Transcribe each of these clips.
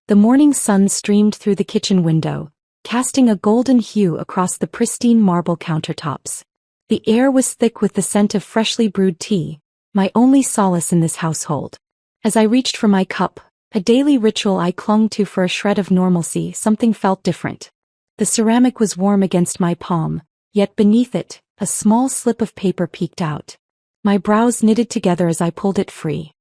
The morning sun streamed through the kitchen window, casting a golden hue across the pristine marble countertops. The air was thick with the scent of freshly brewed tea, my only solace in this household. As I reached for my cup, a daily ritual I clung to for a shred of normalcy, something felt different. The ceramic was warm against my palm, yet beneath it, a small slip of paper peeked out. My brows knitted together as I pulled it free.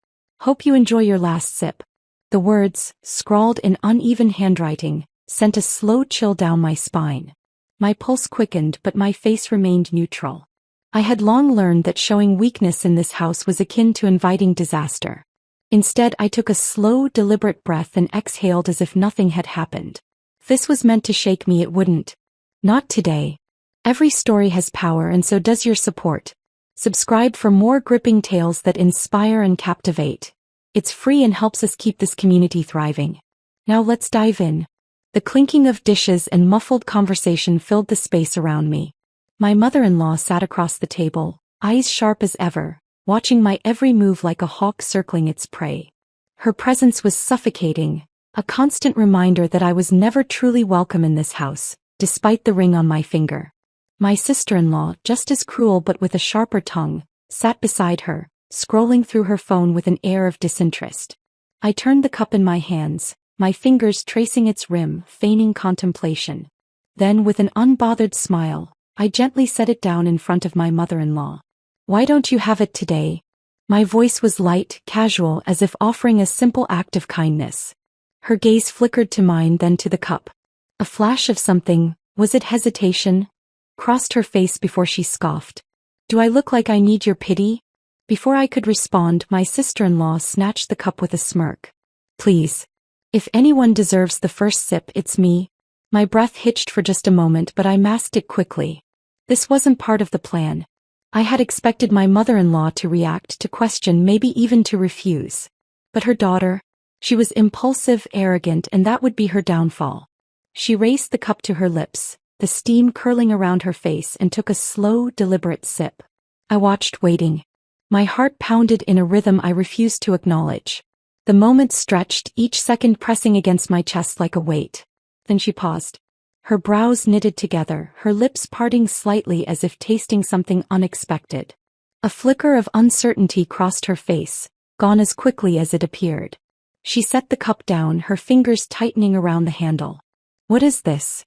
"Hope you enjoy your last sip." The words, scrawled in uneven handwriting, sent a slow chill down my spine. My pulse quickened, but my face remained neutral. I had long learned that showing weakness in this house was akin to inviting disaster. Instead, I took a slow, deliberate breath and exhaled as if nothing had happened. If this was meant to shake me, it wouldn't. Not today. Every story has power, and so does your support. Subscribe for more gripping tales that inspire and captivate. It's free and helps us keep this community thriving. Now let's dive in. The clinking of dishes and muffled conversation filled the space around me. My mother-in-law sat across the table, eyes sharp as ever, watching my every move like a hawk circling its prey. Her presence was suffocating, a constant reminder that I was never truly welcome in this house, despite the ring on my finger. My sister-in-law, just as cruel but with a sharper tongue, sat beside her, scrolling through her phone with an air of disinterest. I turned the cup in my hands, my fingers tracing its rim, feigning contemplation. Then, with an unbothered smile, I gently set it down in front of my mother-in-law. "Why don't you have it today?" My voice was light, casual, as if offering a simple act of kindness. Her gaze flickered to mine, then to the cup. A flash of something, was it hesitation? Crossed her face before she scoffed. "Do I look like I need your pity?" Before I could respond, my sister-in-law snatched the cup with a smirk. "Please. If anyone deserves the first sip, it's me." My breath hitched for just a moment, but I masked it quickly. This wasn't part of the plan. I had expected my mother-in-law to react, to question, maybe even to refuse. But her daughter? She was impulsive, arrogant, and that would be her downfall. She raised the cup to her lips, the steam curling around her face, and took a slow, deliberate sip. I watched, waiting. My heart pounded in a rhythm I refused to acknowledge. The moment stretched, each second pressing against my chest like a weight. Then she paused. Her brows knitted together, her lips parting slightly as if tasting something unexpected. A flicker of uncertainty crossed her face, gone as quickly as it appeared. She set the cup down, her fingers tightening around the handle. "What is this?"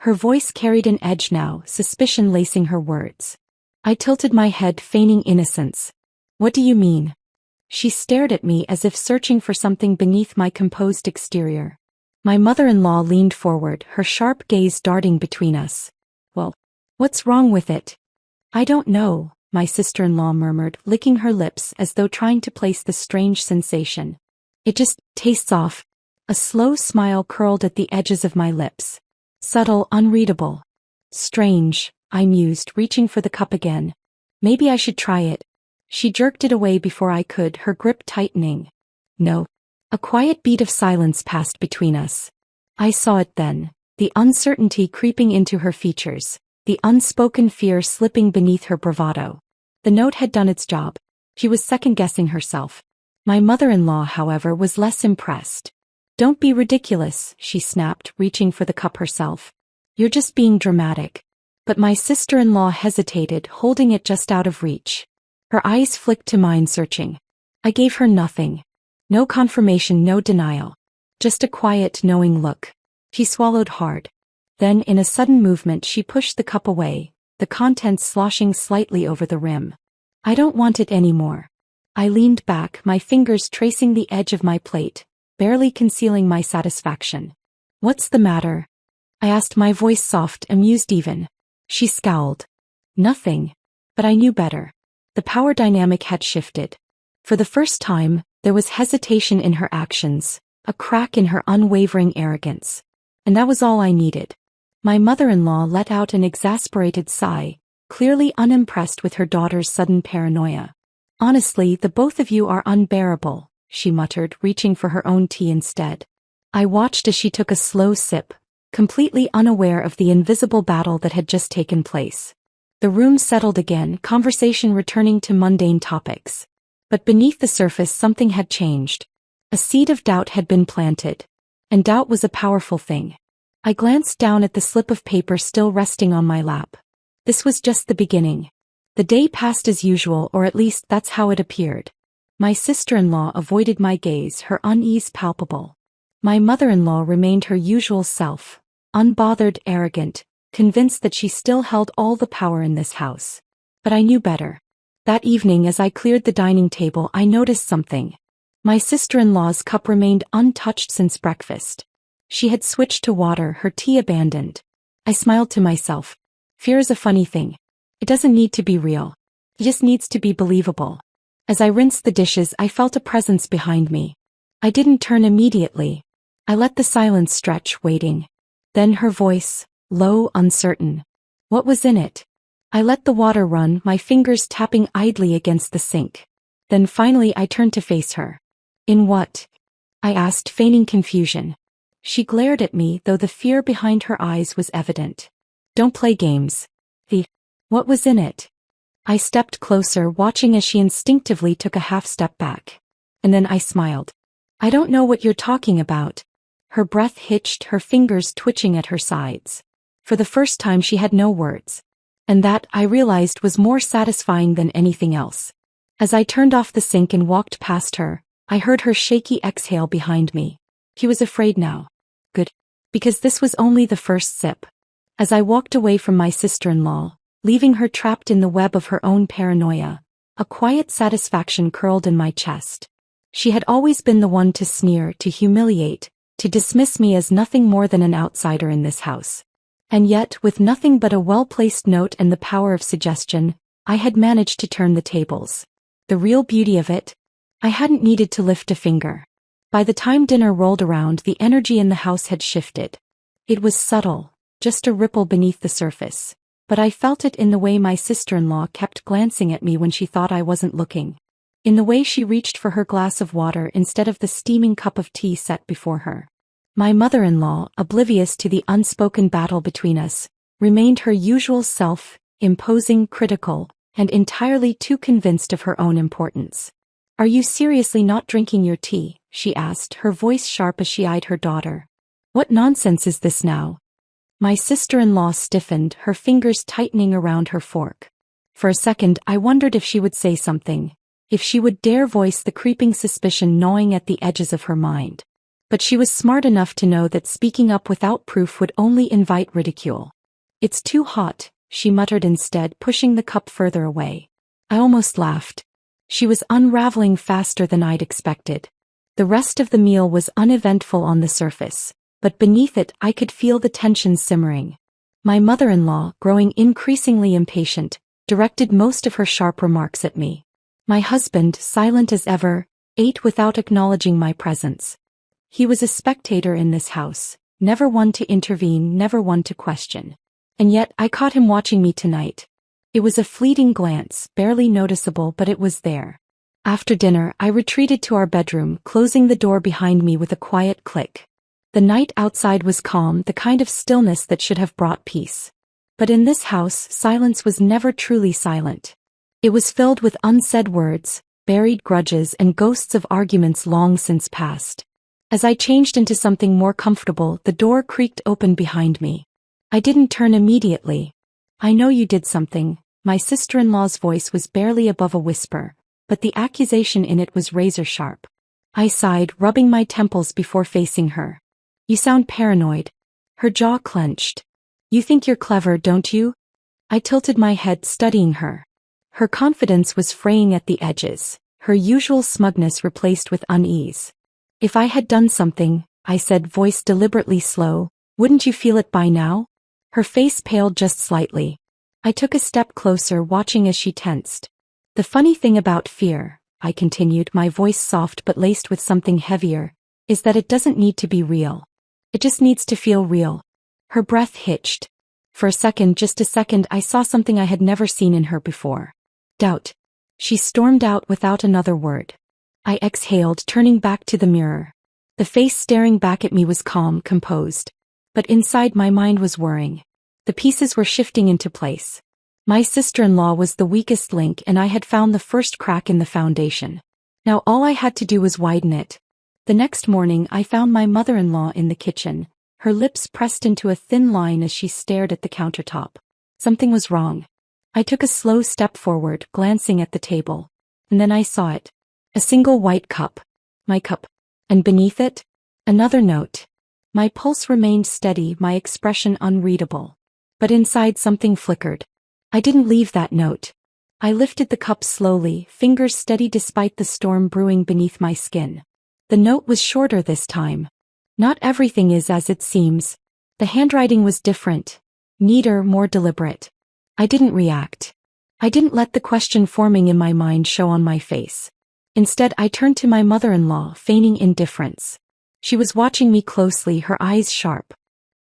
Her voice carried an edge now, suspicion lacing her words. I tilted my head, feigning innocence. "What do you mean?" She stared at me as if searching for something beneath my composed exterior. My mother-in-law leaned forward, her sharp gaze darting between us. "Well, what's wrong with it?" "I don't know," my sister-in-law murmured, licking her lips as though trying to place the strange sensation. "It just tastes off." A slow smile curled at the edges of my lips. Subtle, unreadable. "Strange," I mused, reaching for the cup again. "Maybe I should try it." She jerked it away before I could, her grip tightening. "No." A quiet beat of silence passed between us. I saw it then, the uncertainty creeping into her features, the unspoken fear slipping beneath her bravado. The note had done its job. She was second-guessing herself. My mother-in-law, however, was less impressed. "Don't be ridiculous," she snapped, reaching for the cup herself. "You're just being dramatic." But my sister-in-law hesitated, holding it just out of reach. Her eyes flicked to mine, searching. I gave her nothing. No confirmation, no denial. Just a quiet, knowing look. She swallowed hard. Then, in a sudden movement, she pushed the cup away, the contents sloshing slightly over the rim. "I don't want it anymore." I leaned back, my fingers tracing the edge of my plate, barely concealing my satisfaction. "What's the matter?" I asked, my voice soft, amused even. She scowled. "Nothing." But I knew better. The power dynamic had shifted. For the first time, there was hesitation in her actions, a crack in her unwavering arrogance. And that was all I needed. My mother-in-law let out an exasperated sigh, clearly unimpressed with her daughter's sudden paranoia. "Honestly, the both of you are unbearable," she muttered, reaching for her own tea instead. I watched as she took a slow sip, completely unaware of the invisible battle that had just taken place. The room settled again, conversation returning to mundane topics. But beneath the surface something had changed. A seed of doubt had been planted. And doubt was a powerful thing. I glanced down at the slip of paper still resting on my lap. This was just the beginning. The day passed as usual, or at least that's how it appeared. My sister-in-law avoided my gaze, her unease palpable. My mother-in-law remained her usual self, unbothered, arrogant, convinced that she still held all the power in this house. But I knew better. That evening, as I cleared the dining table, I noticed something. My sister-in-law's cup remained untouched since breakfast. She had switched to water, her tea abandoned. I smiled to myself. Fear is a funny thing. It doesn't need to be real. It just needs to be believable. As I rinsed the dishes, I felt a presence behind me. I didn't turn immediately. I let the silence stretch, waiting. Then her voice, low, uncertain. What was in it? I let the water run, my fingers tapping idly against the sink. Then finally I turned to face her. In what? I asked, feigning confusion. She glared at me, though the fear behind her eyes was evident. Don't play games. What was in it? I stepped closer, watching as she instinctively took a half step back. And then I smiled. I don't know what you're talking about. Her breath hitched, her fingers twitching at her sides. For the first time she had no words. And that, I realized, was more satisfying than anything else. As I turned off the sink and walked past her, I heard her shaky exhale behind me. He was afraid now. Good. Because this was only the first sip. As I walked away from my sister-in-law, leaving her trapped in the web of her own paranoia, a quiet satisfaction curled in my chest. She had always been the one to sneer, to humiliate, to dismiss me as nothing more than an outsider in this house. And yet, with nothing but a well-placed note and the power of suggestion, I had managed to turn the tables. The real beauty of it? I hadn't needed to lift a finger. By the time dinner rolled around, the energy in the house had shifted. It was subtle, just a ripple beneath the surface. But I felt it in the way my sister-in-law kept glancing at me when she thought I wasn't looking. In the way she reached for her glass of water instead of the steaming cup of tea set before her. My mother-in-law, oblivious to the unspoken battle between us, remained her usual self, imposing, critical, and entirely too convinced of her own importance. Are you seriously not drinking your tea? She asked, her voice sharp as she eyed her daughter. What nonsense is this now? My sister-in-law stiffened, her fingers tightening around her fork. For a second I wondered if she would say something, if she would dare voice the creeping suspicion gnawing at the edges of her mind. But she was smart enough to know that speaking up without proof would only invite ridicule. It's too hot, she muttered instead, pushing the cup further away. I almost laughed. She was unraveling faster than I'd expected. The rest of the meal was uneventful on the surface. But beneath it I could feel the tension simmering. My mother-in-law, growing increasingly impatient, directed most of her sharp remarks at me. My husband, silent as ever, ate without acknowledging my presence. He was a spectator in this house, never one to intervene, never one to question. And yet I caught him watching me tonight. It was a fleeting glance, barely noticeable, but it was there. After dinner I retreated to our bedroom, closing the door behind me with a quiet click. The night outside was calm, the kind of stillness that should have brought peace. But in this house, silence was never truly silent. It was filled with unsaid words, buried grudges, and ghosts of arguments long since past. As I changed into something more comfortable, the door creaked open behind me. I didn't turn immediately. I know you did something. My sister-in-law's voice was barely above a whisper, but the accusation in it was razor-sharp. I sighed, rubbing my temples before facing her. You sound paranoid. Her jaw clenched. You think you're clever, don't you? I tilted my head, studying her. Her confidence was fraying at the edges, her usual smugness replaced with unease. If I had done something, I said, voice deliberately slow, wouldn't you feel it by now? Her face paled just slightly. I took a step closer, watching as she tensed. The funny thing about fear, I continued, my voice soft but laced with something heavier, is that it doesn't need to be real. It just needs to feel real. Her breath hitched. For a second, just a second, I saw something I had never seen in her before. Doubt. She stormed out without another word. I exhaled, turning back to the mirror. The face staring back at me was calm, composed. But inside my mind was whirring. The pieces were shifting into place. My sister-in-law was the weakest link, and I had found the first crack in the foundation. Now all I had to do was widen it. The next morning I found my mother-in-law in the kitchen, her lips pressed into a thin line as she stared at the countertop. Something was wrong. I took a slow step forward, glancing at the table. And then I saw it. A single white cup. My cup. And beneath it, another note. My pulse remained steady, my expression unreadable. But inside something flickered. I didn't leave that note. I lifted the cup slowly, fingers steady despite the storm brewing beneath my skin. The note was shorter this time. Not everything is as it seems. The handwriting was different. Neater, more deliberate. I didn't react. I didn't let the question forming in my mind show on my face. Instead, I turned to my mother-in-law, feigning indifference. She was watching me closely, her eyes sharp.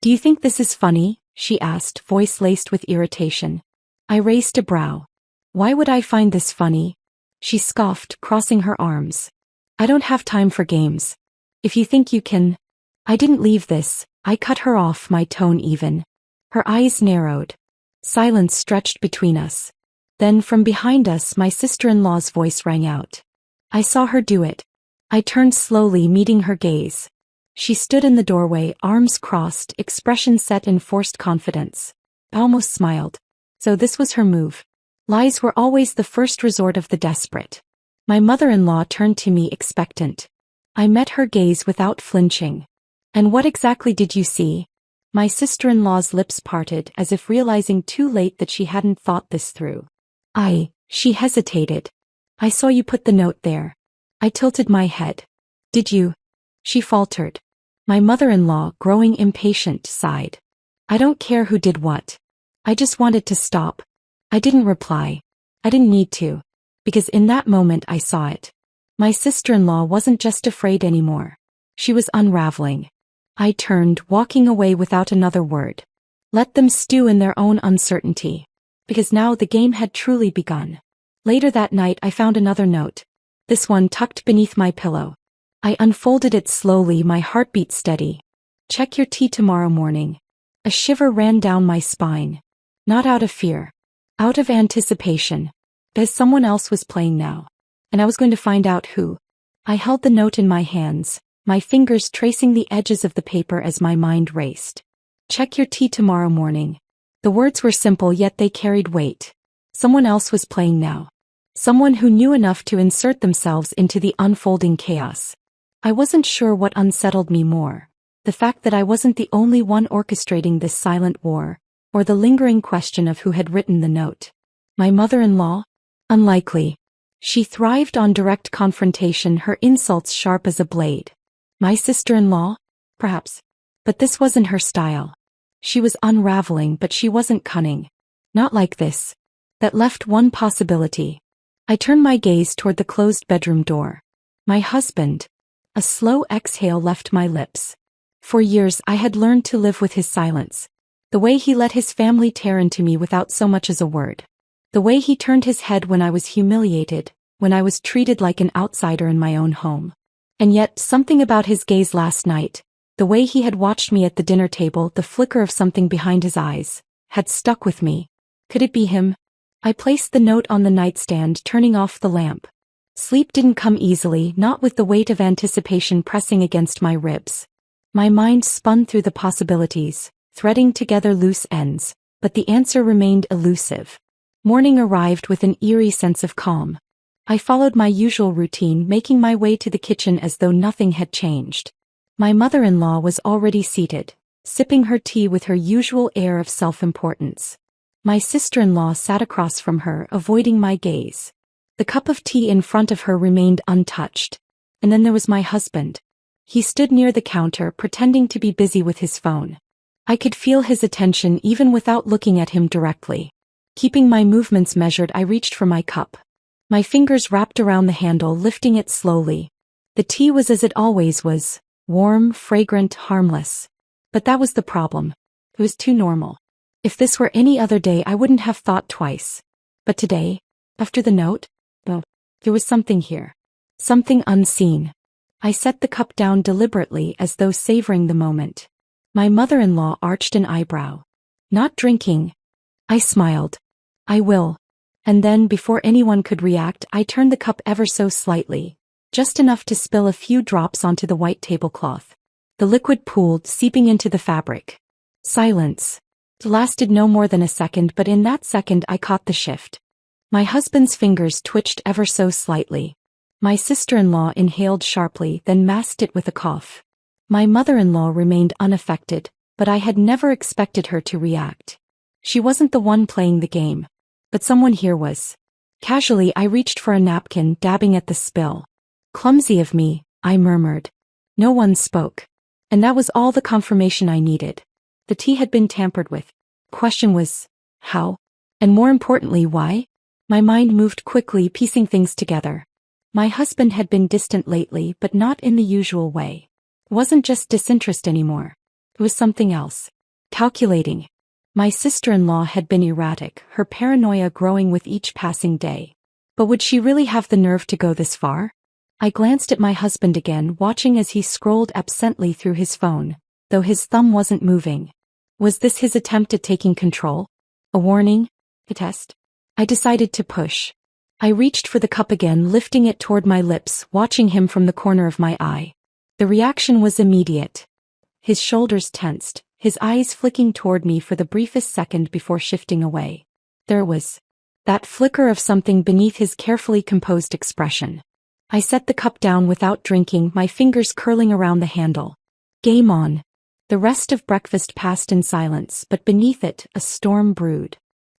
"Do you think this is funny?" she asked, voice laced with irritation. I raised a brow. "Why would I find this funny?" She scoffed, crossing her arms. "I don't have time for games. If you think you can—" I didn't leave this. I cut her off, my tone even. Her eyes narrowed. Silence stretched between us. Then from behind us my sister-in-law's voice rang out. I saw her do it. I turned slowly, meeting her gaze. She stood in the doorway, arms crossed, expression set in forced confidence. I almost smiled. So this was her move. Lies were always the first resort of the desperate. My mother-in-law turned to me expectant. I met her gaze without flinching. "And what exactly did you see?" My sister-in-law's lips parted as if realizing too late that she hadn't thought this through. She hesitated. "I saw you put the note there." I tilted my head. "Did you?" She faltered. My mother-in-law, growing impatient, sighed. "I don't care who did what. I just wanted to stop." I didn't reply. I didn't need to. Because in that moment I saw it. My sister-in-law wasn't just afraid anymore. She was unraveling. I turned, walking away without another word. Let them stew in their own uncertainty. Because now the game had truly begun. Later that night I found another note. This one tucked beneath my pillow. I unfolded it slowly, my heartbeat steady. "Check your tea tomorrow morning." A shiver ran down my spine. Not out of fear. Out of anticipation. Because someone else was playing now. And I was going to find out who. I held the note in my hands, my fingers tracing the edges of the paper as my mind raced. "Check your tea tomorrow morning." The words were simple, yet they carried weight. Someone else was playing now. Someone who knew enough to insert themselves into the unfolding chaos. I wasn't sure what unsettled me more. The fact that I wasn't the only one orchestrating this silent war, or the lingering question of who had written the note. My mother-in-law? Unlikely. She thrived on direct confrontation, her insults sharp as a blade. My sister-in-law? Perhaps. But this wasn't her style. She was unraveling, but she wasn't cunning. Not like this. That left one possibility. I turned my gaze toward the closed bedroom door. My husband. A slow exhale left my lips. For years I had learned to live with his silence. The way he let his family tear into me without so much as a word. The way he turned his head when I was humiliated, when I was treated like an outsider in my own home. And yet, something about his gaze last night, the way he had watched me at the dinner table, the flicker of something behind his eyes, had stuck with me. Could it be him? I placed the note on the nightstand, turning off the lamp. Sleep didn't come easily, not with the weight of anticipation pressing against my ribs. My mind spun through the possibilities, threading together loose ends, but the answer remained elusive. Morning arrived with an eerie sense of calm. I followed my usual routine, making my way to the kitchen as though nothing had changed. My mother-in-law was already seated, sipping her tea with her usual air of self-importance. My sister-in-law sat across from her, avoiding my gaze. The cup of tea in front of her remained untouched. And then there was my husband. He stood near the counter, pretending to be busy with his phone. I could feel his attention even without looking at him directly. Keeping my movements measured, I reached for my cup. My fingers wrapped around the handle, lifting it slowly. The tea was as it always was, warm, fragrant, harmless. But that was the problem. It was too normal. If this were any other day, I wouldn't have thought twice. But today, after the note, well, there was something here. Something unseen. I set the cup down deliberately as though savoring the moment. My mother-in-law arched an eyebrow. Not drinking. I smiled. I will. And then, before anyone could react, I turned the cup ever so slightly. just enough to spill a few drops onto the white tablecloth. The liquid pooled, seeping into the fabric. Silence. It lasted no more than a second, but in that second I caught the shift. My husband's fingers twitched ever so slightly. My sister-in-law inhaled sharply, then masked it with a cough. My mother-in-law remained unaffected, but I had never expected her to react. She wasn't the one playing the game. But someone here was. Casually I reached for a napkin, dabbing at the spill. Clumsy of me, I murmured. No one spoke. And that was all the confirmation I needed. The tea had been tampered with. Question was, how? And more importantly, why? My mind moved quickly, piecing things together. My husband had been distant lately, but not in the usual way. It wasn't just disinterest anymore. It was something else. Calculating. My sister-in-law had been erratic, her paranoia growing with each passing day. But would she really have the nerve to go this far? I glanced at my husband again, watching as he scrolled absently through his phone, though his thumb wasn't moving. Was this his attempt at taking control? A warning? A test? I decided to push. I reached for the cup again, lifting it toward my lips, watching him from the corner of my eye. The reaction was immediate. His shoulders tensed, his eyes flicking toward me for the briefest second before shifting away. There was that flicker of something beneath his carefully composed expression. I set the cup down without drinking, my fingers curling around the handle. Game on. The rest of breakfast passed in silence, but beneath it, a storm brewed.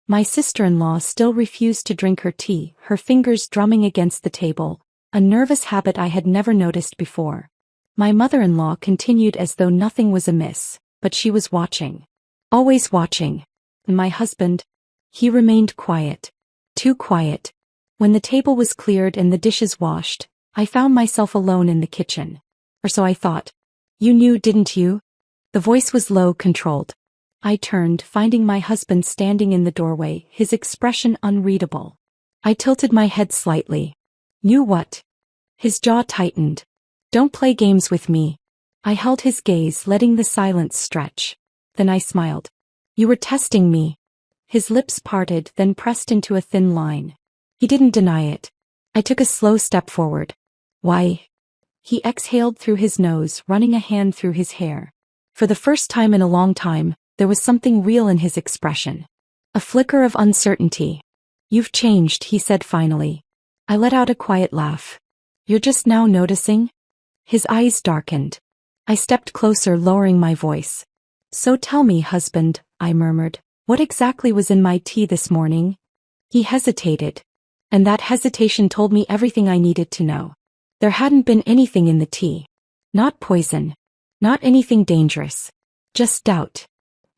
My sister-in-law still refused to drink her tea, her fingers drumming against the table, a nervous habit I had never noticed before. My mother-in-law continued as though nothing was amiss, but she was watching. Always watching. And my husband? He remained quiet. Too quiet. When the table was cleared and the dishes washed, I found myself alone in the kitchen. Or so I thought. You knew, didn't you? The voice was low, controlled. I turned, finding my husband standing in the doorway, his expression unreadable. I tilted my head slightly. Knew what? His jaw tightened. Don't play games with me. I held his gaze, letting the silence stretch. Then I smiled. You were testing me. His lips parted, then pressed into a thin line. He didn't deny it. I took a slow step forward. Why? He exhaled through his nose, running a hand through his hair. For the first time in a long time, there was something real in his expression. A flicker of uncertainty. You've changed, he said finally. I let out a quiet laugh. You're just now noticing? His eyes darkened. I stepped closer, lowering my voice. So tell me, husband, I murmured, what exactly was in my tea this morning? He hesitated. And that hesitation told me everything I needed to know. There hadn't been anything in the tea. Not poison. Not anything dangerous. Just doubt.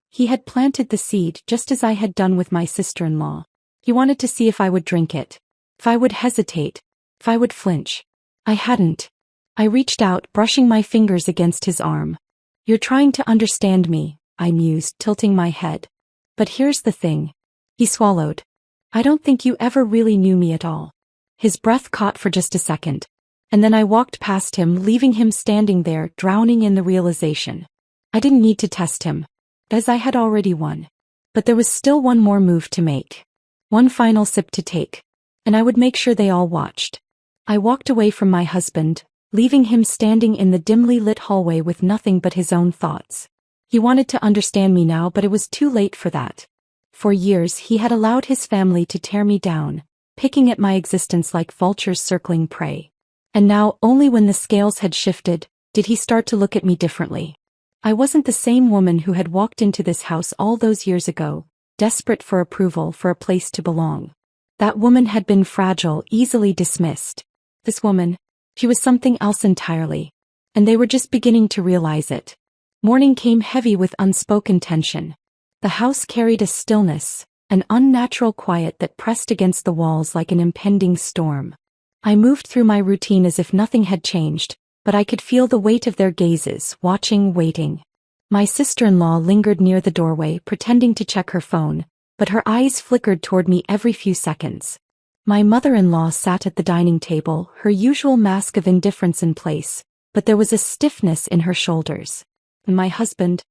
He had planted the seed just as I had done with my sister-in-law. He wanted to see if I would drink it. If I would hesitate. If I would flinch. I hadn't. I reached out, brushing my fingers against his arm. You're trying to understand me, I mused, tilting my head. But here's the thing. He swallowed. I don't think you ever really knew me at all. His breath caught for just a second. And then I walked past him, leaving him standing there, drowning in the realization. I didn't need to test him, as I had already won. But there was still one more move to make. One final sip to take. And I would make sure they all watched. I walked away from my husband, leaving him standing in the dimly lit hallway with nothing but his own thoughts. He wanted to understand me now, but it was too late for that. For years he had allowed his family to tear me down, picking at my existence like vultures circling prey. And now, only when the scales had shifted, did he start to look at me differently. I wasn't the same woman who had walked into this house all those years ago, desperate for approval, for a place to belong. That woman had been fragile, easily dismissed. This woman, she was something else entirely. And they were just beginning to realize it. Morning came heavy with unspoken tension. The house carried a stillness, an unnatural quiet that pressed against the walls like an impending storm. I moved through my routine as if nothing had changed, but I could feel the weight of their gazes, watching, waiting. My sister-in-law lingered near the doorway, pretending to check her phone, but her eyes flickered toward me every few seconds. My mother-in-law sat at the dining table, her usual mask of indifference in place, but there was a stiffness in her shoulders. And my husband?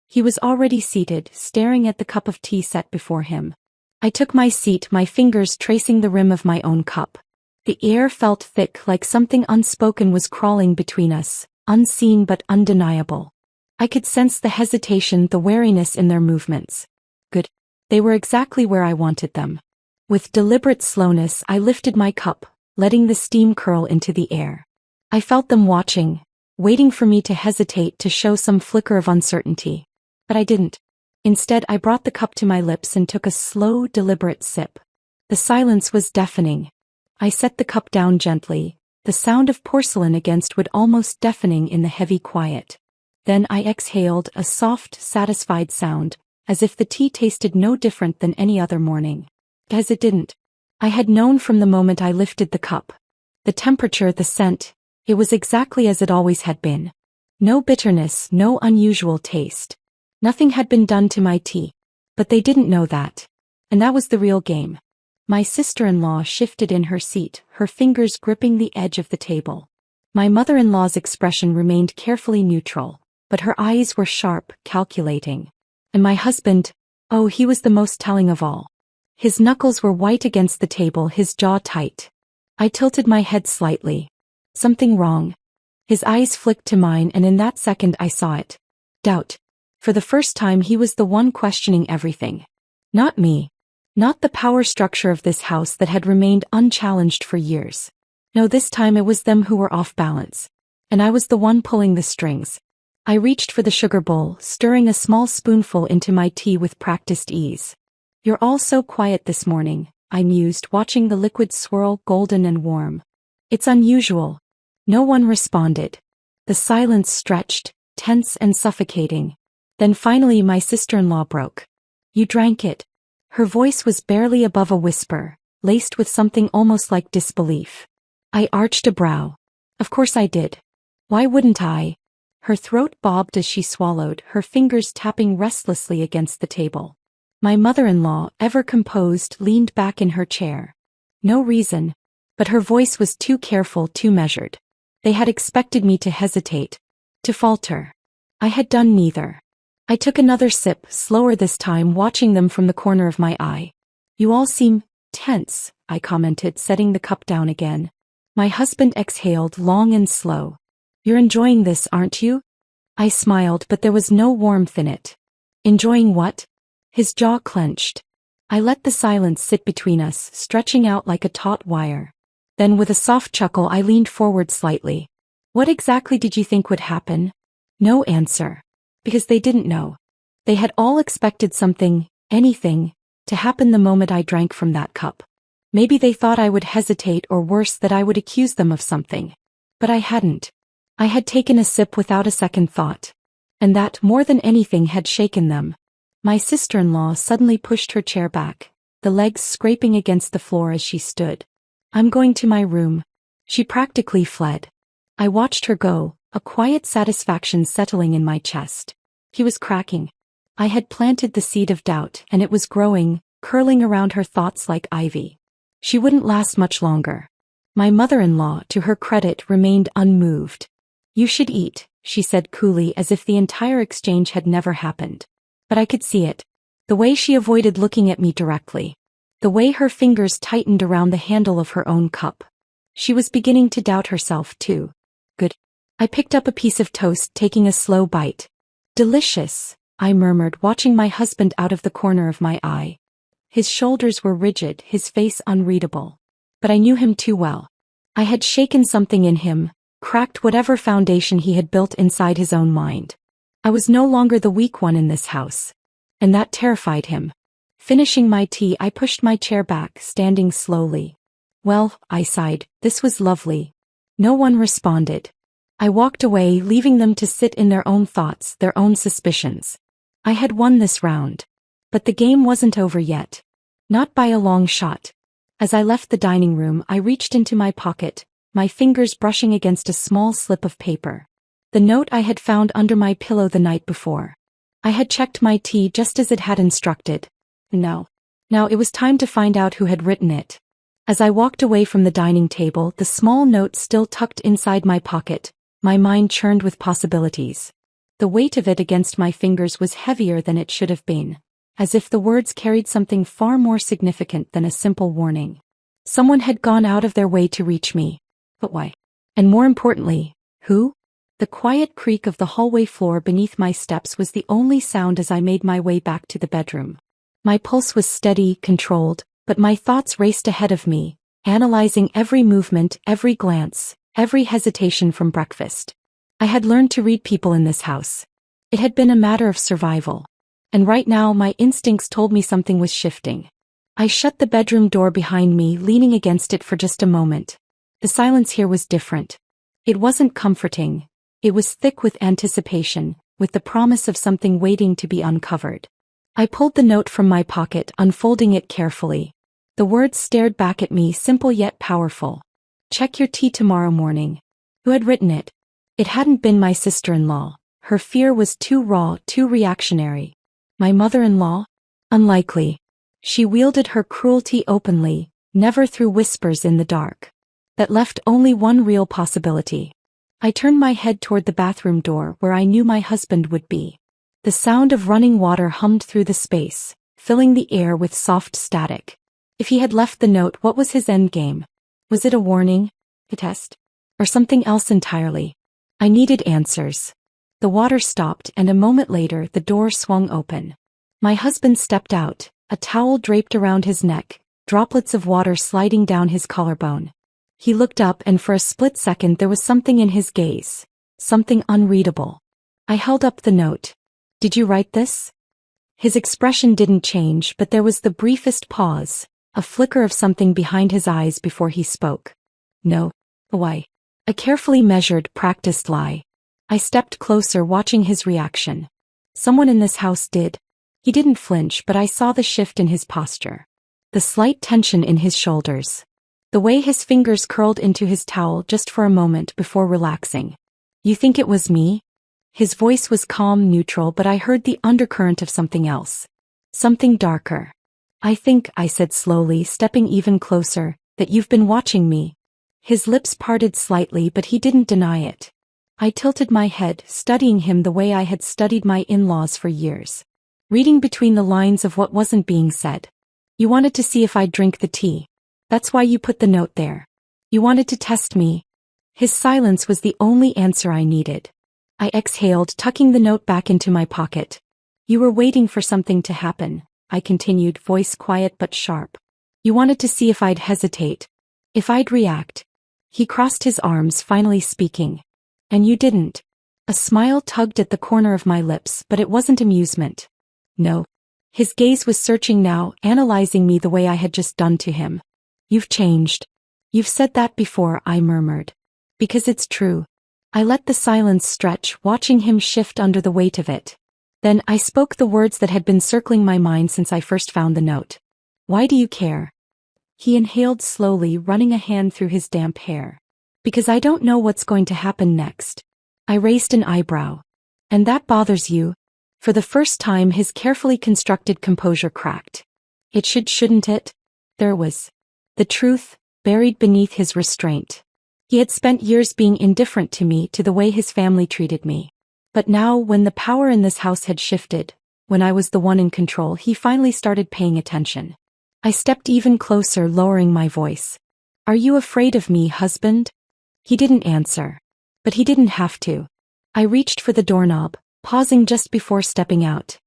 He was already seated, staring at the cup of tea set before him. I took my seat, my fingers tracing the rim of my own cup. The air felt thick, like something unspoken was crawling between us, unseen but undeniable. I could sense the hesitation, the wariness in their movements. Good. They were exactly where I wanted them. With deliberate slowness, I lifted my cup, letting the steam curl into the air. I felt them watching, waiting for me to hesitate, to show some flicker of uncertainty. But I didn't. Instead, I brought the cup to my lips and took a slow, deliberate sip. The silence was deafening. I set the cup down gently, the sound of porcelain against wood almost deafening in the heavy quiet. Then I exhaled, a soft, satisfied sound, as if the tea tasted no different than any other morning. As it didn't. I had known from the moment I lifted the cup. The temperature, the scent, it was exactly as it always had been. No bitterness, no unusual taste. Nothing had been done to my tea. But they didn't know that. And that was the real game. My sister-in-law shifted in her seat, her fingers gripping the edge of the table. My mother-in-law's expression remained carefully neutral, but her eyes were sharp, calculating. And my husband, oh, he was the most telling of all. His knuckles were white against the table, his jaw tight. I tilted my head slightly. Something wrong. His eyes flicked to mine, and in that second I saw it. Doubt. For the first time he was the one questioning everything. Not me. Not the power structure of this house that had remained unchallenged for years. No, this time it was them who were off balance. And I was the one pulling the strings. I reached for the sugar bowl, stirring a small spoonful into my tea with practiced ease. You're all so quiet this morning, I mused, watching the liquid swirl, golden and warm. It's unusual. No one responded. The silence stretched, tense and suffocating. Then finally my sister-in-law broke. You drank it. Her voice was barely above a whisper, laced with something almost like disbelief. I arched a brow. Of course I did. Why wouldn't I? Her throat bobbed as she swallowed, her fingers tapping restlessly against the table. My mother-in-law, ever composed, leaned back in her chair. No reason. But her voice was too careful, too measured. They had expected me to hesitate, to falter. I had done neither. I took another sip, slower this time, watching them from the corner of my eye. You all seem tense, I commented, setting the cup down again. My husband exhaled, long and slow. You're enjoying this, aren't you? I smiled, but there was no warmth in it. Enjoying what? His jaw clenched. I let the silence sit between us, stretching out like a taut wire. Then with a soft chuckle I leaned forward slightly. What exactly did you think would happen? No answer. Because they didn't know. They had all expected something, anything, to happen the moment I drank from that cup. Maybe they thought I would hesitate, or worse, that I would accuse them of something. But I hadn't. I had taken a sip without a second thought. And that, more than anything, had shaken them. My sister-in-law suddenly pushed her chair back, the legs scraping against the floor as she stood. I'm going to my room. She practically fled. I watched her go, a quiet satisfaction settling in my chest. He was cracking. I had planted the seed of doubt, and it was growing, curling around her thoughts like ivy. She wouldn't last much longer. My mother-in-law, to her credit, remained unmoved. You should eat, she said coolly, as if the entire exchange had never happened. But I could see it. The way she avoided looking at me directly. The way her fingers tightened around the handle of her own cup. She was beginning to doubt herself, too. Good. I picked up a piece of toast, taking a slow bite. Delicious, I murmured, watching my husband out of the corner of my eye. His shoulders were rigid, his face unreadable. But I knew him too well. I had shaken something in him, cracked whatever foundation he had built inside his own mind. I was no longer the weak one in this house. And that terrified him. Finishing my tea, I pushed my chair back, standing slowly. Well, I sighed, this was lovely. No one responded. I walked away, leaving them to sit in their own thoughts, their own suspicions. I had won this round. But the game wasn't over yet. Not by a long shot. As I left the dining room, I reached into my pocket, my fingers brushing against a small slip of paper. The note I had found under my pillow the night before. I had checked my tea just as it had instructed. Now it was time to find out who had written it. As I walked away from the dining table, the small note still tucked inside my pocket, my mind churned with possibilities. The weight of it against my fingers was heavier than it should have been, as if the words carried something far more significant than a simple warning. Someone had gone out of their way to reach me. But why? And more importantly, who? The quiet creak of the hallway floor beneath my steps was the only sound as I made my way back to the bedroom. My pulse was steady, controlled, but my thoughts raced ahead of me, analyzing every movement, every glance, every hesitation from breakfast. I had learned to read people in this house. It had been a matter of survival. And right now my instincts told me something was shifting. I shut the bedroom door behind me, leaning against it for just a moment. The silence here was different. It wasn't comforting. It was thick with anticipation, with the promise of something waiting to be uncovered. I pulled the note from my pocket, unfolding it carefully. The words stared back at me, simple yet powerful. Check your tea tomorrow morning. Who had written it? It hadn't been my sister-in-law. Her fear was too raw, too reactionary. My mother-in-law? Unlikely. She wielded her cruelty openly, never through whispers in the dark. That left only one real possibility. I turned my head toward the bathroom door where I knew my husband would be. The sound of running water hummed through the space, filling the air with soft static. If he had left the note, what was his endgame? Was it a warning? A test? Or something else entirely? I needed answers. The water stopped, and a moment later the door swung open. My husband stepped out, a towel draped around his neck, droplets of water sliding down his collarbone. He looked up, and for a split second there was something in his gaze. Something unreadable. I held up the note. Did you write this? His expression didn't change, but there was the briefest pause, a flicker of something behind his eyes before he spoke. No. Why? A carefully measured, practiced lie. I stepped closer, watching his reaction. Someone in this house did. He didn't flinch, but I saw the shift in his posture. The slight tension in his shoulders. The way his fingers curled into his towel just for a moment before relaxing. You think it was me? His voice was calm, neutral, but I heard the undercurrent of something else. Something darker. I think, I said slowly, stepping even closer, that you've been watching me. His lips parted slightly, but he didn't deny it. I tilted my head, studying him the way I had studied my in-laws for years. Reading between the lines of what wasn't being said. You wanted to see if I'd drink the tea. That's why you put the note there. You wanted to test me. His silence was the only answer I needed. I exhaled, tucking the note back into my pocket. You were waiting for something to happen, I continued, voice quiet but sharp. You wanted to see if I'd hesitate. If I'd react. He crossed his arms, finally speaking. And you didn't. A smile tugged at the corner of my lips, but it wasn't amusement. No. His gaze was searching now, analyzing me the way I had just done to him. You've changed. You've said that before, I murmured. Because it's true. I let the silence stretch, watching him shift under the weight of it. Then I spoke the words that had been circling my mind since I first found the note. Why do you care? He inhaled slowly, running a hand through his damp hair. Because I don't know what's going to happen next. I raised an eyebrow. And that bothers you? For the first time his carefully constructed composure cracked. It shouldn't it? There was. The truth, buried beneath his restraint. He had spent years being indifferent to me, to the way his family treated me. But now, when the power in this house had shifted, when I was the one in control, he finally started paying attention. I stepped even closer, lowering my voice. Are you afraid of me, husband? He didn't answer. But he didn't have to. I reached for the doorknob, pausing just before stepping out.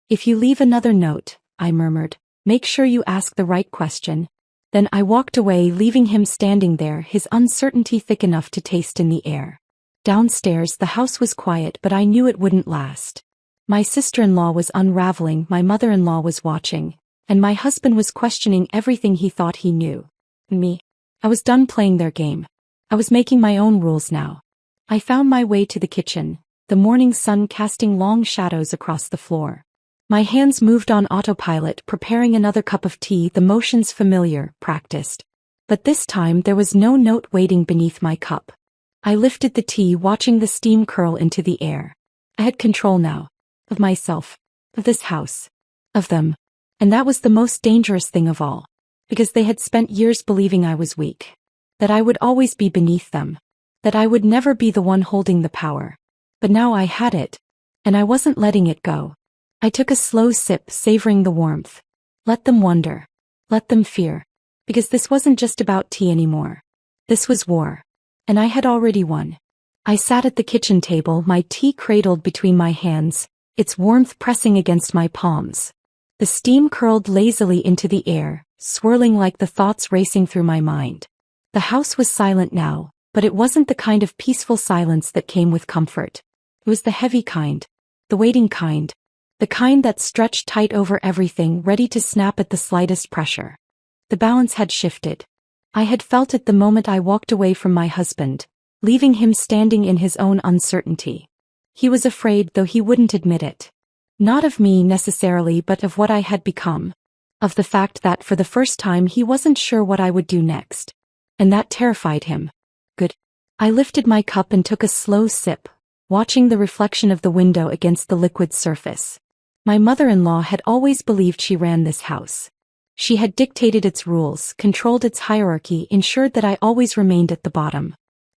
If you leave another note, I murmured, make sure you ask the right question. Then I walked away, leaving him standing there, his uncertainty thick enough to taste in the air. Downstairs the house was quiet, but I knew it wouldn't last. My sister-in-law was unraveling, my mother-in-law was watching, and my husband was questioning everything he thought he knew. Me? I was done playing their game. I was making my own rules now. I found my way to the kitchen, the morning sun casting long shadows across the floor. My hands moved on autopilot, preparing another cup of tea, the motions familiar, practiced. But this time there was no note waiting beneath my cup. I lifted the tea, watching the steam curl into the air. I had control now. Of myself. Of this house. Of them. And that was the most dangerous thing of all. Because they had spent years believing I was weak. That I would always be beneath them. That I would never be the one holding the power. But now I had it. And I wasn't letting it go. I took a slow sip, savoring the warmth. Let them wonder. Let them fear. Because this wasn't just about tea anymore. This was war. And I had already won. I sat at the kitchen table, my tea cradled between my hands, its warmth pressing against my palms. The steam curled lazily into the air, swirling like the thoughts racing through my mind. The house was silent now, but it wasn't the kind of peaceful silence that came with comfort. It was the heavy kind, the waiting kind, the kind that stretched tight over everything, ready to snap at the slightest pressure. The balance had shifted. I had felt it the moment I walked away from my husband, leaving him standing in his own uncertainty. He was afraid, though he wouldn't admit it. Not of me necessarily, but of what I had become. Of the fact that for the first time he wasn't sure what I would do next. And that terrified him. Good. I lifted my cup and took a slow sip, watching the reflection of the window against the liquid surface. My mother-in-law had always believed she ran this house. She had dictated its rules, controlled its hierarchy, ensured that I always remained at the bottom.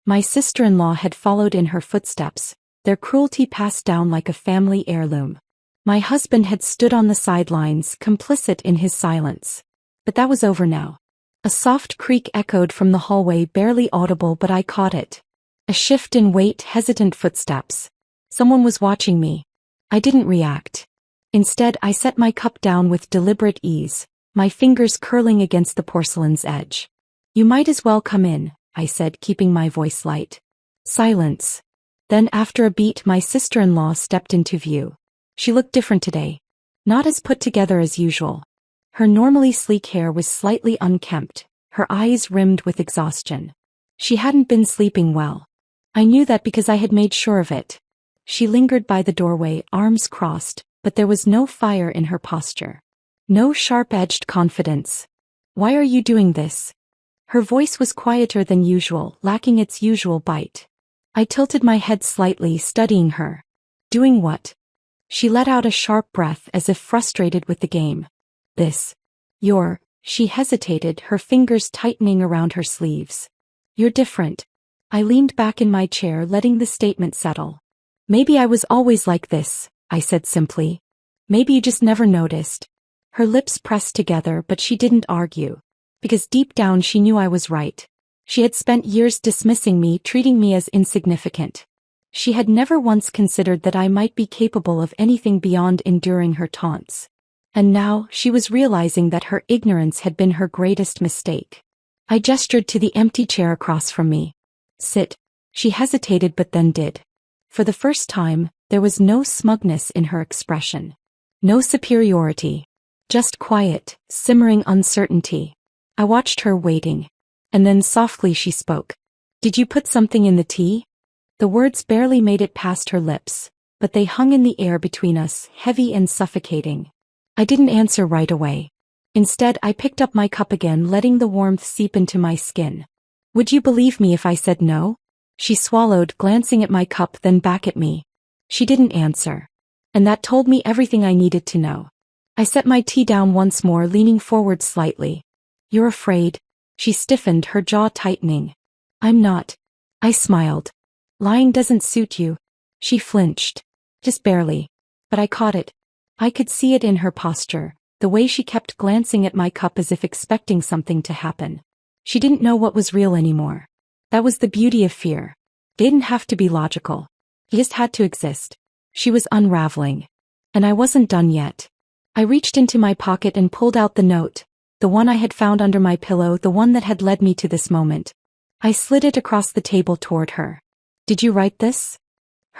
My sister-in-law had followed in her footsteps, their cruelty passed down like a family heirloom. My husband had stood on the sidelines, complicit in his silence. But that was over now. A soft creak echoed from the hallway, barely audible, but I caught it. A shift in weight, hesitant footsteps. Someone was watching me. I didn't react. Instead, I set my cup down with deliberate ease, my fingers curling against the porcelain's edge. "You might as well come in," I said, keeping my voice light. Silence. Then after a beat, my sister-in-law stepped into view. She looked different today. Not as put together as usual. Her normally sleek hair was slightly unkempt, her eyes rimmed with exhaustion. She hadn't been sleeping well. I knew that because I had made sure of it. She lingered by the doorway, arms crossed, but there was no fire in her posture. No sharp-edged confidence. "Why are you doing this?" Her voice was quieter than usual, lacking its usual bite. I tilted my head slightly, studying her. "Doing what?" She let out a sharp breath as if frustrated with the game. "This. She hesitated, her fingers tightening around her sleeves. "You're different." I leaned back in my chair, letting the statement settle. "Maybe I was always like this," I said simply. "Maybe you just never noticed." Her lips pressed together, but she didn't argue. Because deep down she knew I was right. She had spent years dismissing me, treating me as insignificant. She had never once considered that I might be capable of anything beyond enduring her taunts. And now, she was realizing that her ignorance had been her greatest mistake. I gestured to the empty chair across from me. "Sit." She hesitated but then did. For the first time, there was no smugness in her expression. No superiority. Just quiet, simmering uncertainty. I watched her waiting. And then softly she spoke. "Did you put something in the tea?" The words barely made it past her lips, but they hung in the air between us, heavy and suffocating. I didn't answer right away. Instead, I picked up my cup again, letting the warmth seep into my skin. "Would you believe me if I said no?" She swallowed, glancing at my cup then back at me. She didn't answer. And that told me everything I needed to know. I set my tea down once more, leaning forward slightly. "You're afraid?" She stiffened, her jaw tightening. "I'm not." I smiled. "Lying doesn't suit you." She flinched. Just barely. But I caught it. I could see it in her posture, the way she kept glancing at my cup as if expecting something to happen. She didn't know what was real anymore. That was the beauty of fear. It didn't have to be logical. It just had to exist. She was unraveling. And I wasn't done yet. I reached into my pocket and pulled out the note, the one I had found under my pillow, the one that had led me to this moment. I slid it across the table toward her. "Did you write this?"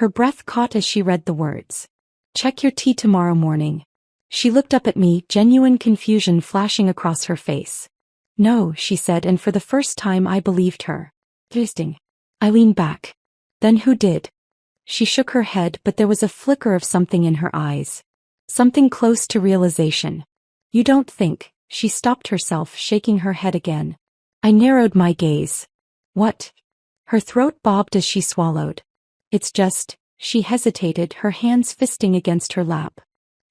Her breath caught as she read the words. "Check your tea tomorrow morning." She looked up at me, genuine confusion flashing across her face. "No," she said, and for the first time I believed her. "Interesting." I leaned back. "Then who did?" She shook her head, but there was a flicker of something in her eyes. Something close to realization. "You don't think?" She stopped herself, shaking her head again. I narrowed my gaze. "What?" Her throat bobbed as she swallowed. "It's just," she hesitated, her hands fisting against her lap.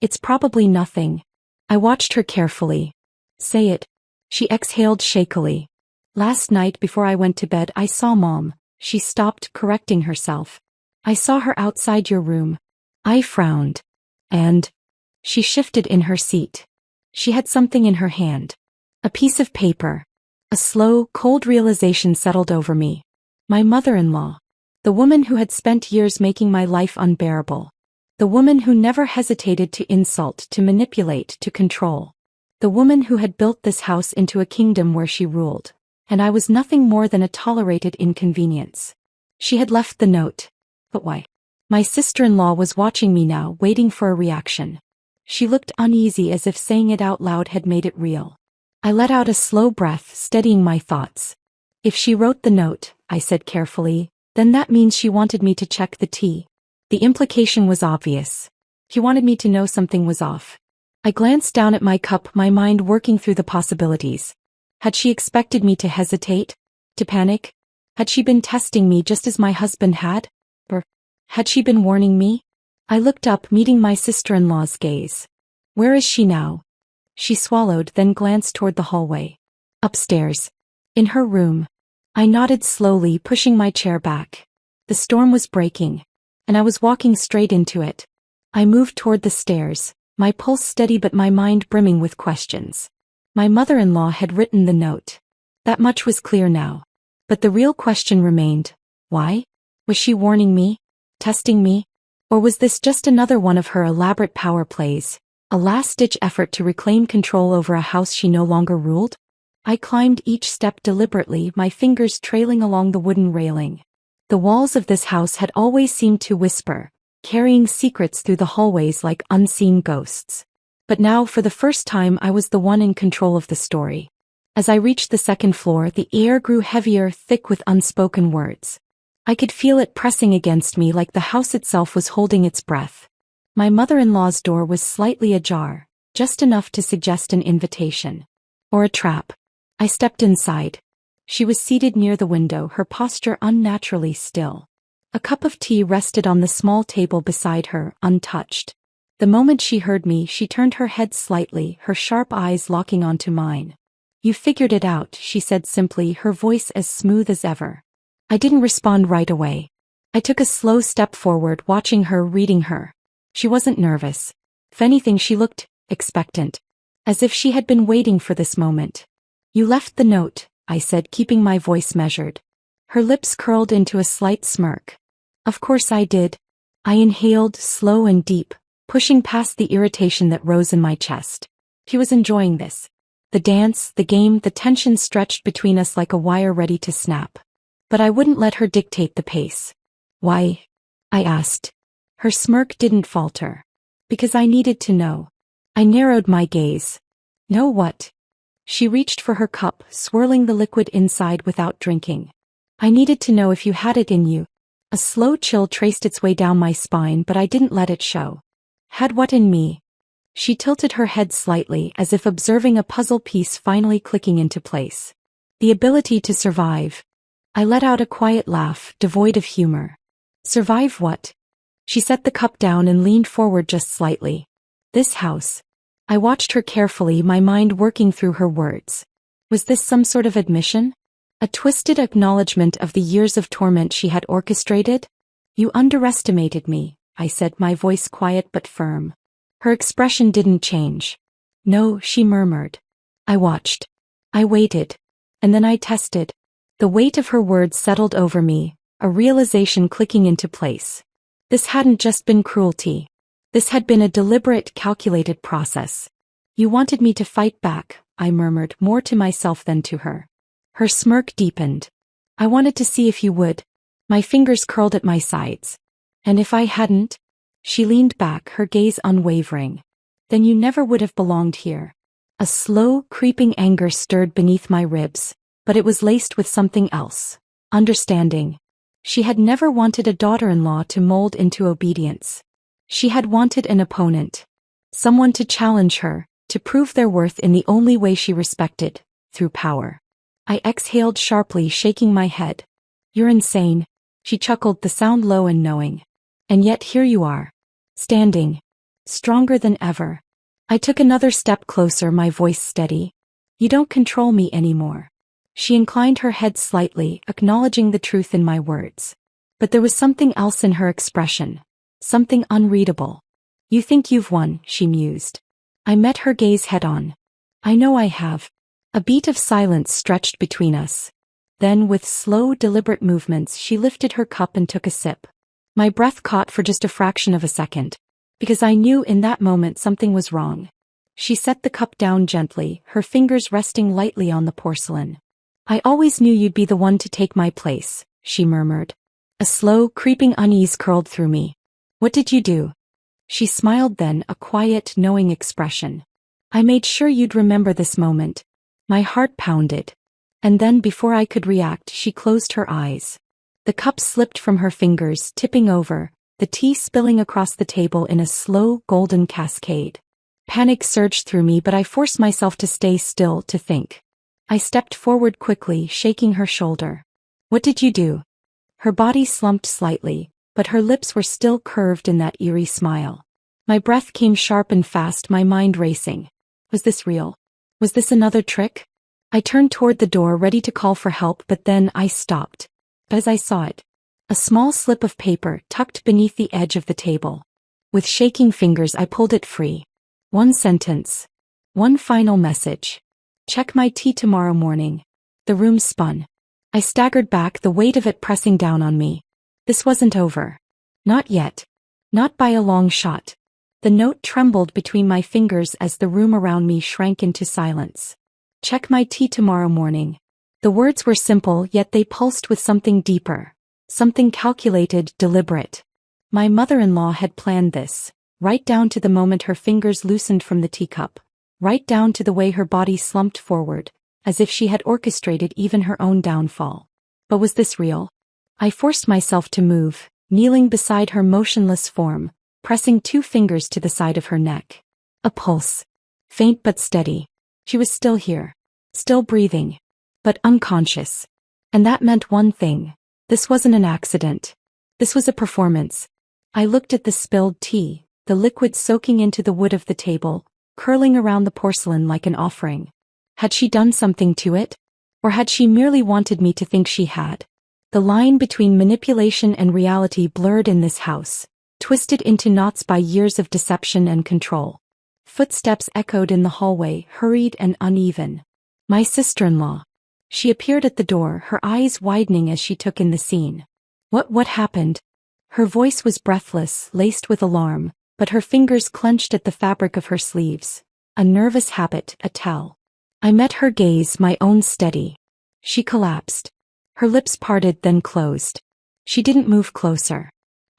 "It's probably nothing." I watched her carefully. "Say it." She exhaled shakily. "Last night before I went to bed I saw Mom." She stopped, correcting herself. "I saw her outside your room." I frowned. "And?" She shifted in her seat. She had something in her hand. A piece of paper. A slow, cold realization settled over me. My mother-in-law. The woman who had spent years making my life unbearable. The woman who never hesitated to insult, to manipulate, to control. The woman who had built this house into a kingdom where she ruled. And I was nothing more than a tolerated inconvenience. She had left the note. But why? My sister-in-law was watching me now, waiting for a reaction. She looked uneasy, as if saying it out loud had made it real. I let out a slow breath, steadying my thoughts. If she wrote the note, I said carefully, then that means she wanted me to check the tea. The implication was obvious. She wanted me to know something was off. I glanced down at my cup, my mind working through the possibilities. Had she expected me to hesitate? To panic? Had she been testing me just as my husband had? Or had she been warning me? I looked up, meeting my sister-in-law's gaze. Where is she now? She swallowed, then glanced toward the hallway. Upstairs. In her room. I nodded slowly, pushing my chair back. The storm was breaking, and I was walking straight into it. I moved toward the stairs, my pulse steady but my mind brimming with questions. My mother-in-law had written the note. That much was clear now. But the real question remained. Why? Was she warning me? Testing me? Or was this just another one of her elaborate power plays? A last-ditch effort to reclaim control over a house she no longer ruled? I climbed each step deliberately, my fingers trailing along the wooden railing. The walls of this house had always seemed to whisper, carrying secrets through the hallways like unseen ghosts. But now, for the first time, I was the one in control of the story. As I reached the second floor, the air grew heavier, thick with unspoken words. I could feel it pressing against me like the house itself was holding its breath. My mother-in-law's door was slightly ajar, just enough to suggest an invitation. Or a trap. I stepped inside. She was seated near the window, her posture unnaturally still. A cup of tea rested on the small table beside her, untouched. The moment she heard me, she turned her head slightly, her sharp eyes locking onto mine. You figured it out, she said simply, her voice as smooth as ever. I didn't respond right away. I took a slow step forward, watching her, reading her. She wasn't nervous. If anything, she looked expectant. As if she had been waiting for this moment. You left the note, I said, keeping my voice measured. Her lips curled into a slight smirk. Of course I did. I inhaled, slow and deep, pushing past the irritation that rose in my chest. She was enjoying this. The dance, the game, the tension stretched between us like a wire ready to snap. But I wouldn't let her dictate the pace. Why? I asked. Her smirk didn't falter. Because I needed to know. I narrowed my gaze. Know what? She reached for her cup, swirling the liquid inside without drinking. I needed to know if you had it in you. A slow chill traced its way down my spine, but I didn't let it show. Had what in me? She tilted her head slightly, as if observing a puzzle piece finally clicking into place. The ability to survive. I let out a quiet laugh, devoid of humor. Survive what? She set the cup down and leaned forward just slightly. This house. I watched her carefully, my mind working through her words. Was this some sort of admission? A twisted acknowledgement of the years of torment she had orchestrated? You underestimated me, I said, my voice quiet but firm. Her expression didn't change. No, she murmured. I watched. I waited. And then I tested. The weight of her words settled over me, a realization clicking into place. This hadn't just been cruelty. This had been a deliberate, calculated process. You wanted me to fight back, I murmured, more to myself than to her. Her smirk deepened. I wanted to see if you would. My fingers curled at my sides. And if I hadn't? She leaned back, her gaze unwavering. Then you never would have belonged here. A slow, creeping anger stirred beneath my ribs, but it was laced with something else. Understanding. She had never wanted a daughter-in-law to mold into obedience. She had wanted an opponent. Someone to challenge her, to prove their worth in the only way she respected, through power. I exhaled sharply, shaking my head. You're insane. She chuckled, the sound low and knowing. And yet here you are. Standing. Stronger than ever. I took another step closer, my voice steady. You don't control me anymore. She inclined her head slightly, acknowledging the truth in my words. But there was something else in her expression. Something unreadable. You think you've won, she mused. I met her gaze head on. I know I have. A beat of silence stretched between us. Then, with slow, deliberate movements, she lifted her cup and took a sip. My breath caught for just a fraction of a second, because I knew in that moment something was wrong. She set the cup down gently, her fingers resting lightly on the porcelain. "I always knew you'd be the one to take my place," she murmured. A slow, creeping unease curled through me. "What did you do?" She smiled then, a quiet, knowing expression. "I made sure you'd remember this moment." My heart pounded. And then, before I could react, she closed her eyes. The cup slipped from her fingers, tipping over, the tea spilling across the table in a slow, golden cascade. Panic surged through me, but I forced myself to stay still, to think. I stepped forward quickly, shaking her shoulder. "What did you do?" Her body slumped slightly, but her lips were still curved in that eerie smile. My breath came sharp and fast, my mind racing. Was this real? Was this another trick? I turned toward the door, ready to call for help, but then I stopped. As I saw it, a small slip of paper tucked beneath the edge of the table. With shaking fingers, I pulled it free. One sentence. One final message. "Check my tea tomorrow morning." The room spun. I staggered back, the weight of it pressing down on me. This wasn't over. Not yet. Not by a long shot. The note trembled between my fingers as the room around me shrank into silence. "Check my tea tomorrow morning." The words were simple, yet they pulsed with something deeper. Something calculated, deliberate. My mother-in-law had planned this, right down to the moment her fingers loosened from the teacup, right down to the way her body slumped forward, as if she had orchestrated even her own downfall. But was this real? I forced myself to move, kneeling beside her motionless form, pressing 2 fingers to the side of her neck. A pulse. Faint but steady. She was still here. Still breathing. But unconscious. And that meant one thing. This wasn't an accident. This was a performance. I looked at the spilled tea, the liquid soaking into the wood of the table, curling around the porcelain like an offering. Had she done something to it? Or had she merely wanted me to think she had? The line between manipulation and reality blurred in this house, twisted into knots by years of deception and control. Footsteps echoed in the hallway, hurried and uneven. My sister-in-law. She appeared at the door, her eyes widening as she took in the scene. What happened?" Her voice was breathless, laced with alarm, but her fingers clenched at the fabric of her sleeves. A nervous habit, a tell. I met her gaze, my own steady. She collapsed. Her lips parted, then closed. She didn't move closer.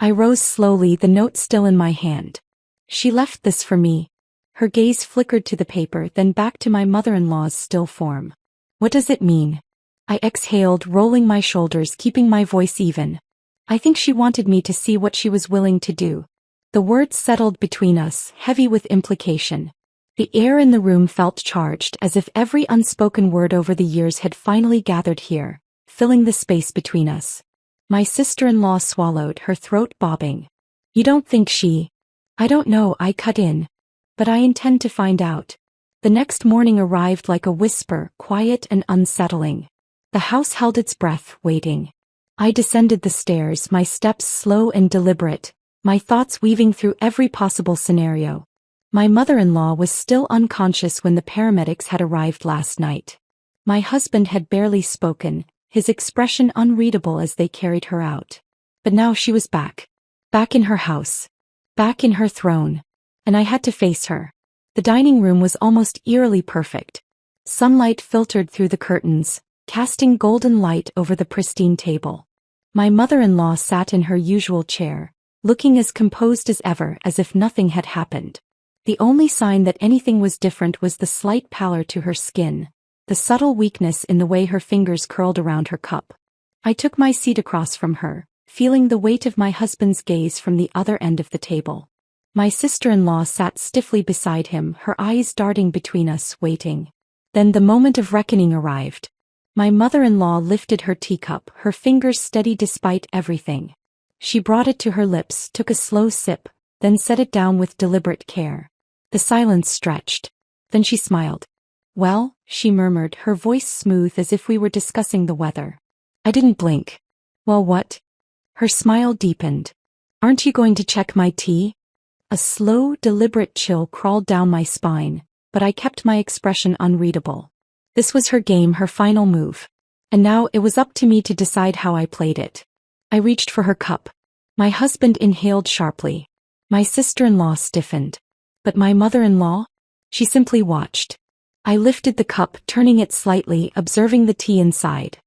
I rose slowly, the note still in my hand. "She left this for me." Her gaze flickered to the paper, then back to my mother-in-law's still form. "What does it mean?" I exhaled, rolling my shoulders, keeping my voice even. "I think she wanted me to see what she was willing to do." The words settled between us, heavy with implication. The air in the room felt charged, as if every unspoken word over the years had finally gathered here, filling the space between us. My sister-in-law swallowed, her throat bobbing. "You don't think she—" "I don't know," I cut in. "But I intend to find out." The next morning arrived like a whisper, quiet and unsettling. The house held its breath, waiting. I descended the stairs, my steps slow and deliberate, my thoughts weaving through every possible scenario. My mother-in-law was still unconscious when the paramedics had arrived last night. My husband had barely spoken, his expression unreadable as they carried her out. But now she was back. Back in her house. Back in her throne. And I had to face her. The dining room was almost eerily perfect. Sunlight filtered through the curtains, casting golden light over the pristine table. My mother-in-law sat in her usual chair, looking as composed as ever, as if nothing had happened. The only sign that anything was different was the slight pallor to her skin, the subtle weakness in the way her fingers curled around her cup. I took my seat across from her, feeling the weight of my husband's gaze from the other end of the table. My sister-in-law sat stiffly beside him, her eyes darting between us, waiting. Then the moment of reckoning arrived. My mother-in-law lifted her teacup, her fingers steady despite everything. She brought it to her lips, took a slow sip, then set it down with deliberate care. The silence stretched. Then she smiled. "Well," she murmured, her voice smooth as if we were discussing the weather. I didn't blink. "Well, what?" Her smile deepened. "Aren't you going to check my tea?" A slow, deliberate chill crawled down my spine, but I kept my expression unreadable. This was her game, her final move. And now it was up to me to decide how I played it. I reached for her cup. My husband inhaled sharply. My sister-in-law stiffened. But my mother-in-law? She simply watched. I lifted the cup, turning it slightly, observing the tea inside.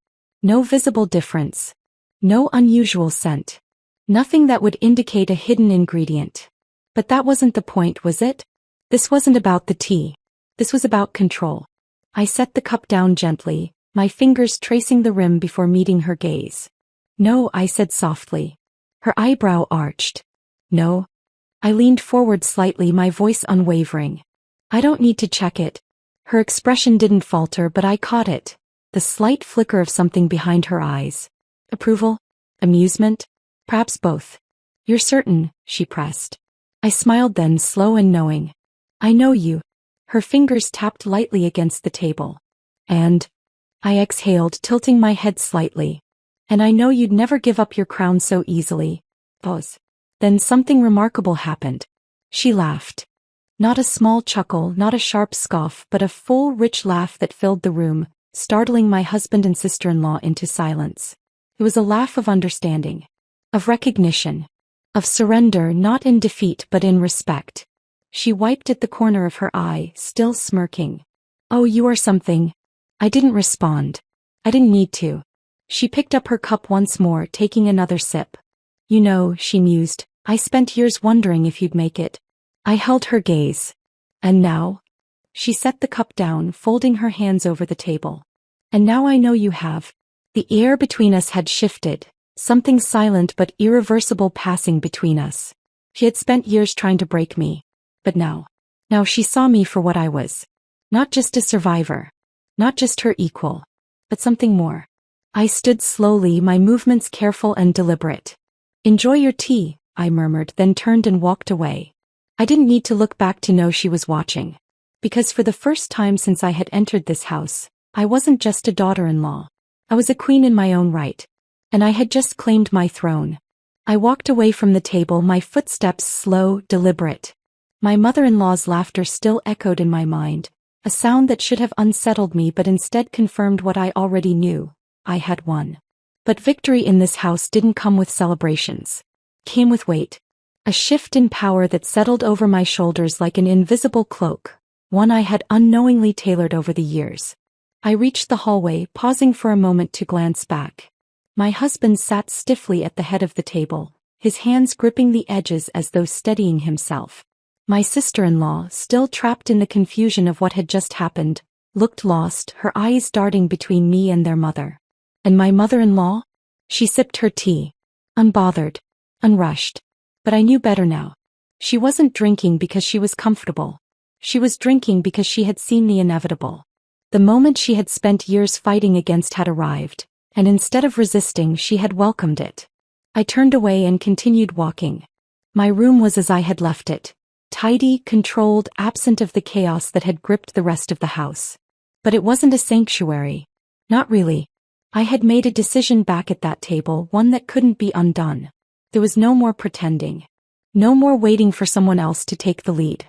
No visible difference. No unusual scent. Nothing that would indicate a hidden ingredient. But that wasn't the point, was it? This wasn't about the tea. This was about control. I set the cup down gently, my fingers tracing the rim before meeting her gaze. No, I said softly. Her eyebrow arched. No. I leaned forward slightly, my voice unwavering. I don't need to check it. Her expression didn't falter, but I caught it. The slight flicker of something behind her eyes. Approval? Amusement? Perhaps both. You're certain, she pressed. I smiled then, slow and knowing. I know you. Her fingers tapped lightly against the table. And? I exhaled, tilting my head slightly. And I know you'd never give up your crown so easily. Pause. Then something remarkable happened. She laughed. Not a small chuckle, not a sharp scoff, but a full, rich laugh that filled the room, startling my husband and sister-in-law into silence. It was a laugh of understanding. Of recognition. Of surrender, not in defeat but in respect. She wiped at the corner of her eye, still smirking. Oh, you are something. I didn't respond. I didn't need to. She picked up her cup once more, taking another sip. You know, she mused, I spent years wondering if you'd make it. I held her gaze. And now? She set the cup down, folding her hands over the table. And now I know you have. The air between us had shifted, something silent but irreversible passing between us. She had spent years trying to break me. But now she saw me for what I was. Not just a survivor. Not just her equal. But something more. I stood slowly, my movements careful and deliberate. Enjoy your tea, I murmured, then turned and walked away. I didn't need to look back to know she was watching. Because for the first time since I had entered this house, I wasn't just a daughter-in-law. I was a queen in my own right. And I had just claimed my throne. I walked away from the table, my footsteps slow, deliberate. My mother-in-law's laughter still echoed in my mind, a sound that should have unsettled me but instead confirmed what I already knew. I had won. But victory in this house didn't come with celebrations. It came with weight. A shift in power that settled over my shoulders like an invisible cloak, one I had unknowingly tailored over the years. I reached the hallway, pausing for a moment to glance back. My husband sat stiffly at the head of the table, his hands gripping the edges as though steadying himself. My sister-in-law, still trapped in the confusion of what had just happened, looked lost, her eyes darting between me and their mother. And my mother-in-law? She sipped her tea. Unbothered. Unrushed. But I knew better now. She wasn't drinking because she was comfortable. She was drinking because she had seen the inevitable. The moment she had spent years fighting against had arrived, and instead of resisting, she had welcomed it. I turned away and continued walking. My room was as I had left it. Tidy, controlled, absent of the chaos that had gripped the rest of the house. But it wasn't a sanctuary. Not really. I had made a decision back at that table, one that couldn't be undone. There was no more pretending. No more waiting for someone else to take the lead.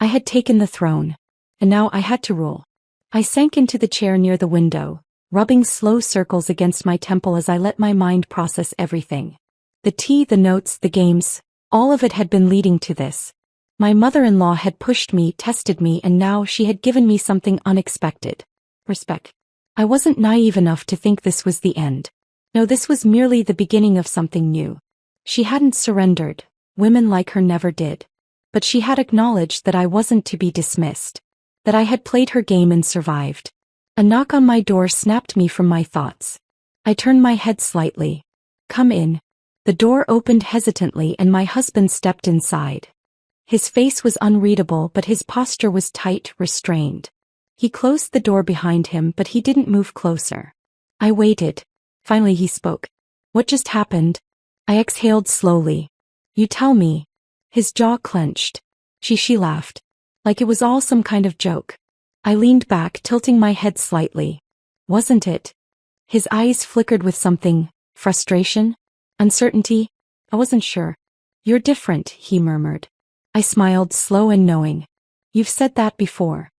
I had taken the throne. And now I had to rule. I sank into the chair near the window, rubbing slow circles against my temple as I let my mind process everything. The tea, the notes, the games, all of it had been leading to this. My mother-in-law had pushed me, tested me, and now she had given me something unexpected. Respect. I wasn't naive enough to think this was the end. No, this was merely the beginning of something new. She hadn't surrendered. Women like her never did. But she had acknowledged that I wasn't to be dismissed. That I had played her game and survived. A knock on my door snapped me from my thoughts. I turned my head slightly. Come in. The door opened hesitantly and my husband stepped inside. His face was unreadable but his posture was tight, restrained. He closed the door behind him but he didn't move closer. I waited. Finally he spoke. What just happened? I exhaled slowly. You tell me. His jaw clenched. She laughed. Like it was all some kind of joke. I leaned back, tilting my head slightly. Wasn't it? His eyes flickered with something. Frustration? Uncertainty? I wasn't sure. You're different, he murmured. I smiled, slow and knowing. You've said that before.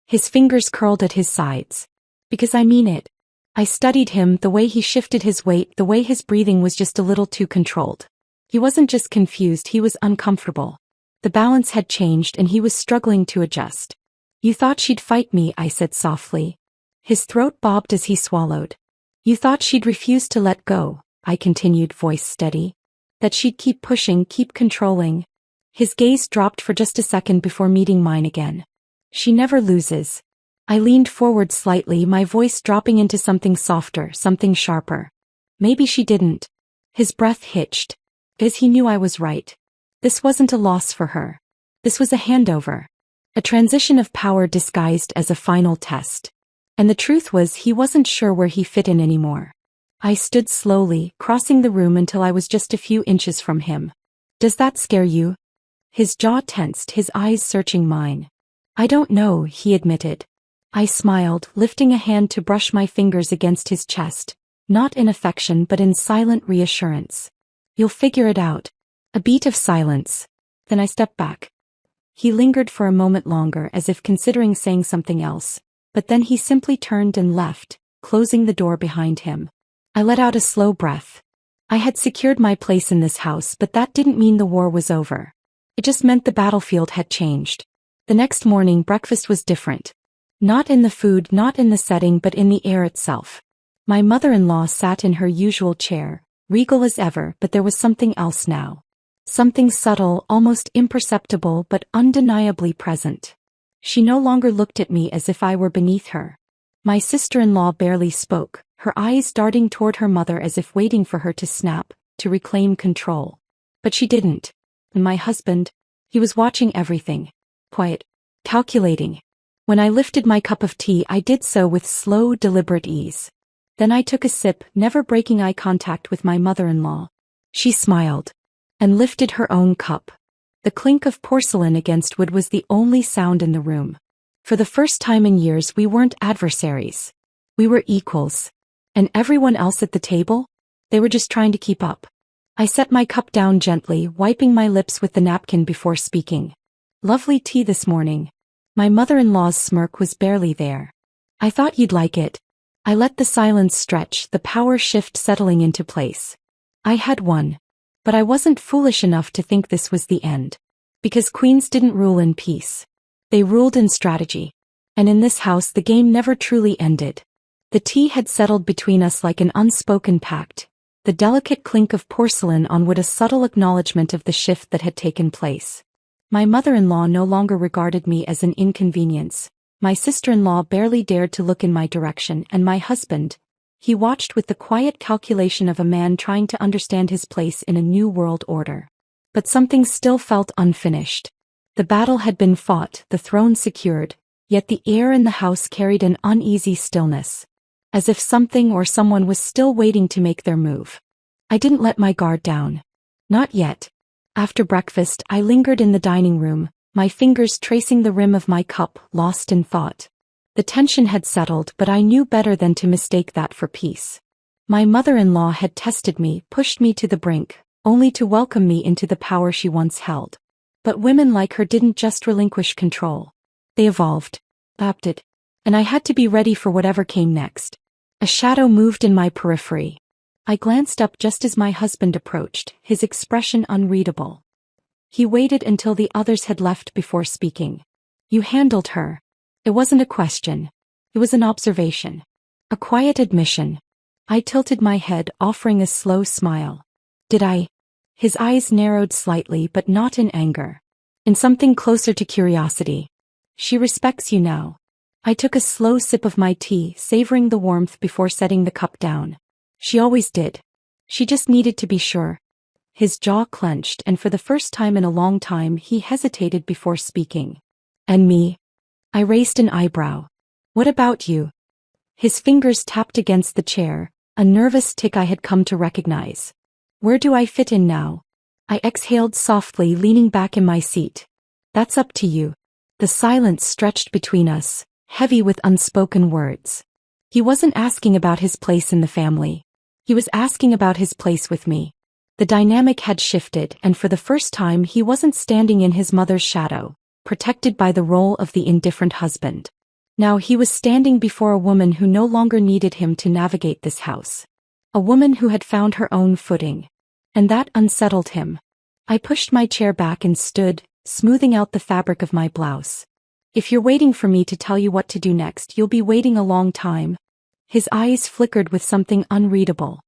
His fingers curled at his sides. Because I mean it. I studied him, the way he shifted his weight, the way his breathing was just a little too controlled. He wasn't just confused, he was uncomfortable. The balance had changed and he was struggling to adjust. You thought she'd fight me, I said softly. His throat bobbed as he swallowed. You thought she'd refuse to let go, I continued, voice steady. That she'd keep pushing, keep controlling. His gaze dropped for just a second before meeting mine again. She never loses. I leaned forward slightly, my voice dropping into something softer, something sharper. Maybe she didn't. His breath hitched. As he knew I was right. This wasn't a loss for her. This was a handover. A transition of power disguised as a final test. And the truth was, he wasn't sure where he fit in anymore. I stood slowly, crossing the room until I was just a few inches from him. Does that scare you? His jaw tensed, his eyes searching mine. I don't know, he admitted. I smiled, lifting a hand to brush my fingers against his chest, not in affection but in silent reassurance. You'll figure it out. A beat of silence. Then I stepped back. He lingered for a moment longer as if considering saying something else, but then he simply turned and left, closing the door behind him. I let out a slow breath. I had secured my place in this house, but that didn't mean the war was over. It just meant the battlefield had changed. The next morning, breakfast was different. Not in the food, not in the setting, but in the air itself. My mother-in-law sat in her usual chair, regal as ever, but there was something else now. Something subtle, almost imperceptible, but undeniably present. She no longer looked at me as if I were beneath her. My sister-in-law barely spoke, her eyes darting toward her mother as if waiting for her to snap, to reclaim control. But she didn't. And my husband, he was watching everything. Quiet. Calculating. When I lifted my cup of tea, I did so with slow, deliberate ease. Then I took a sip, never breaking eye contact with my mother-in-law. She smiled. And lifted her own cup. The clink of porcelain against wood was the only sound in the room. For the first time in years, we weren't adversaries. We were equals. And everyone else at the table? They were just trying to keep up. I set my cup down gently, wiping my lips with the napkin before speaking. Lovely tea this morning. My mother-in-law's smirk was barely there. I thought you'd like it. I let the silence stretch, the power shift settling into place. I had won. But I wasn't foolish enough to think this was the end. Because queens didn't rule in peace. They ruled in strategy. And in this house the game never truly ended. The tea had settled between us like an unspoken pact. The delicate clink of porcelain on wood, a subtle acknowledgement of the shift that had taken place. My mother-in-law no longer regarded me as an inconvenience. My sister-in-law barely dared to look in my direction, and my husband, he watched with the quiet calculation of a man trying to understand his place in a new world order. But something still felt unfinished. The battle had been fought, the throne secured, yet the air in the house carried an uneasy stillness. As if something or someone was still waiting to make their move. I didn't let my guard down. Not yet. After breakfast, I lingered in the dining room, my fingers tracing the rim of my cup, lost in thought. The tension had settled, but I knew better than to mistake that for peace. My mother-in-law had tested me, pushed me to the brink, only to welcome me into the power she once held. But women like her didn't just relinquish control. They evolved, adapted, and I had to be ready for whatever came next. A shadow moved in my periphery. I glanced up just as my husband approached, his expression unreadable. He waited until the others had left before speaking. You handled her. It wasn't a question. It was an observation. A quiet admission. I tilted my head, offering a slow smile. Did I? His eyes narrowed slightly, but not in anger. In something closer to curiosity. She respects you now. I took a slow sip of my tea, savoring the warmth before setting the cup down. She always did. She just needed to be sure. His jaw clenched, and for the first time in a long time he hesitated before speaking. And me? I raised an eyebrow. What about you? His fingers tapped against the chair, a nervous tick I had come to recognize. Where do I fit in now? I exhaled softly, leaning back in my seat. That's up to you. The silence stretched between us, heavy with unspoken words. He wasn't asking about his place in the family. He was asking about his place with me. The dynamic had shifted, and for the first time he wasn't standing in his mother's shadow, protected by the role of the indifferent husband. Now he was standing before a woman who no longer needed him to navigate this house. A woman who had found her own footing. And that unsettled him. I pushed my chair back and stood, smoothing out the fabric of my blouse. If you're waiting for me to tell you what to do next, you'll be waiting a long time. His eyes flickered with something unreadable.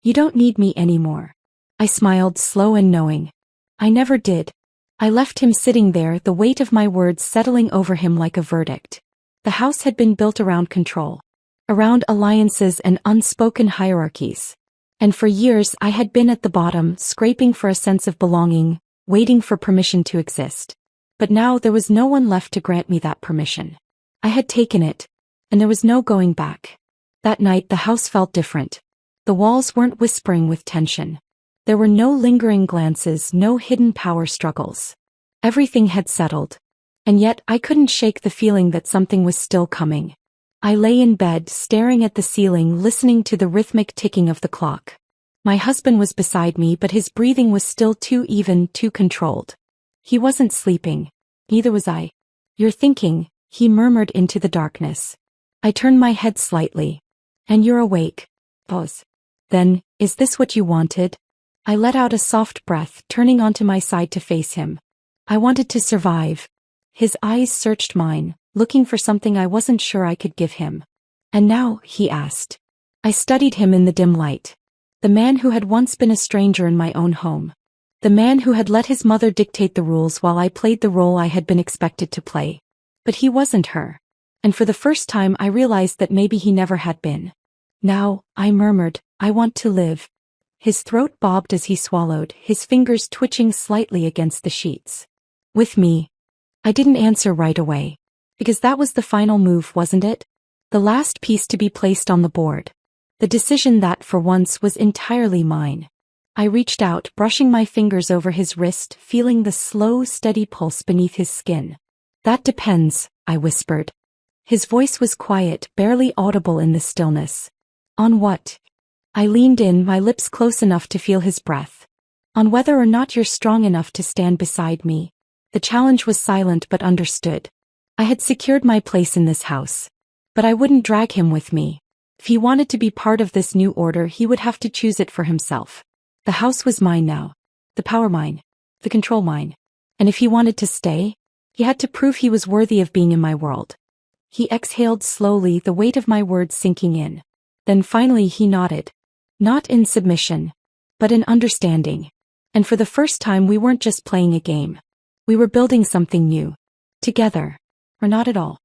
You don't need me anymore. I smiled, slow and knowing. I never did. I left him sitting there, the weight of my words settling over him like a verdict. The house had been built around control. Around alliances and unspoken hierarchies. And for years I had been at the bottom, scraping for a sense of belonging, waiting for permission to exist. But now there was no one left to grant me that permission. I had taken it, and there was no going back. That night the house felt different. The walls weren't whispering with tension. There were no lingering glances, no hidden power struggles. Everything had settled. And yet I couldn't shake the feeling that something was still coming. I lay in bed, staring at the ceiling, listening to the rhythmic ticking of the clock. My husband was beside me, but his breathing was still too even, too controlled. He wasn't sleeping. Neither was I. You're thinking, he murmured into the darkness. I turned my head slightly. And you're awake. Pause. Then, is this what you wanted? I let out a soft breath, turning onto my side to face him. I wanted to survive. His eyes searched mine, looking for something I wasn't sure I could give him. And now, he asked. I studied him in the dim light. The man who had once been a stranger in my own home. The man who had let his mother dictate the rules while I played the role I had been expected to play. But he wasn't her. And for the first time I realized that maybe he never had been. Now, I murmured, I want to live. His throat bobbed as he swallowed, his fingers twitching slightly against the sheets. With me. I didn't answer right away. Because that was the final move, wasn't it? The last piece to be placed on the board. The decision that, for once, was entirely mine. I reached out, brushing my fingers over his wrist, feeling the slow, steady pulse beneath his skin. That depends, I whispered. His voice was quiet, barely audible in the stillness. On what? I leaned in, my lips close enough to feel his breath. On whether or not you're strong enough to stand beside me. The challenge was silent but understood. I had secured my place in this house. But I wouldn't drag him with me. If he wanted to be part of this new order, he would have to choose it for himself. The house was mine now. The power mine. The control mine. And if he wanted to stay, he had to prove he was worthy of being in my world. He exhaled slowly, the weight of my words sinking in. Then finally he nodded. Not in submission, but in understanding. And for the first time we weren't just playing a game. We were building something new. Together. Or not at all.